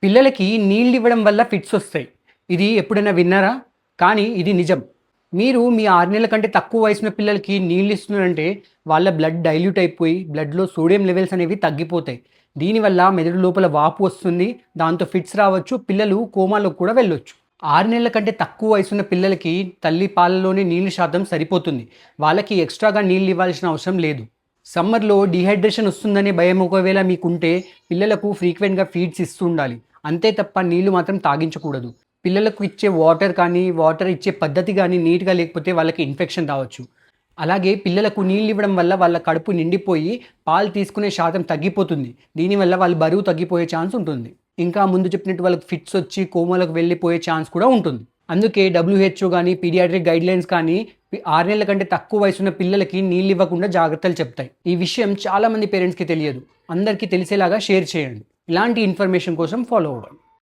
పిల్లలకి నీళ్ళు ఇవ్వడం వల్ల ఫిట్స్ వస్తాయి. ఇది ఎప్పుడైనా విన్నారా? కానీ ఇది నిజం. మీరు మీ 6 నెలల కంటే తక్కువ వయసున్న పిల్లలకి నీళ్ళు ఇస్తున్నారంటే వాళ్ళ బ్లడ్ డైల్యూట్ అయిపోయి బ్లడ్‌లో సోడియం లెవెల్స్ అనేవి తగ్గిపోతాయి. దీనివల్ల మెదడు లోపల వాపు వస్తుంది. దాంతో ఫిట్స్ రావచ్చు. పిల్లలు కోమాలోకి కూడా వెళ్ళొచ్చు. 6 నెలల కంటే తక్కువ వయసున్న పిల్లలకి తల్లి పాలలోనే నీళ్ళ శాతం సరిపోతుంది. వాళ్ళకి ఎక్స్‌ట్రాగా నీళ్ళు ఇవ్వాల్సిన అవసరం లేదు. సమ్మర్‌లో డీహైడ్రేషన్ వస్తుందనే భయం ఒకవేళ మీకుంటే పిల్లలకు ఫ్రీక్వెంట్‌గా ఫీడ్స్ ఇస్తూ ఉండాలి. అంతే తప్ప నీళ్లు మాత్రం తాగించకూడదు. పిల్లలకు ఇచ్చే వాటర్ కానీ, వాటర్ ఇచ్చే పద్ధతి గానీ నీట్‌గా లేకపోతే వాళ్ళకి ఇన్ఫెక్షన్ రావచ్చు. అలాగే పిల్లలకు నీళ్ళు ఇవ్వడం వల్ల వాళ్ళ కడుపు నిండిపోయి పాలు తీసుకునే శాతం తగ్గిపోతుంది. దీనివల్ల వాళ్ళు బరువు తగ్గిపోయే ఛాన్స్ ఉంటుంది. ఇంకా ముందు చెప్పినట్టు వాళ్ళకి ఫిట్స్ వచ్చి కోమాలోకి వెళ్ళిపోయే ఛాన్స్ కూడా ఉంటుంది. అందుకే డబ్ల్యూహెచ్ఓ గానీ, పీడియాట్రిక్ గైడ్‌లైన్స్ కానీ 6 నెలల కంటే తక్కువ వయసున్న పిల్లలకి నీళ్ళు ఇవ్వకుండా జాగ్రత్తలు చెప్తాయి. ఈ విషయం చాలామంది పేరెంట్స్‌కి తెలియదు. అందరికీ తెలిసేలాగా షేర్ చేయండి. ఇలాంటి ఇన్ఫర్మేషన్ కోసం ఫాలో అవ్వండి.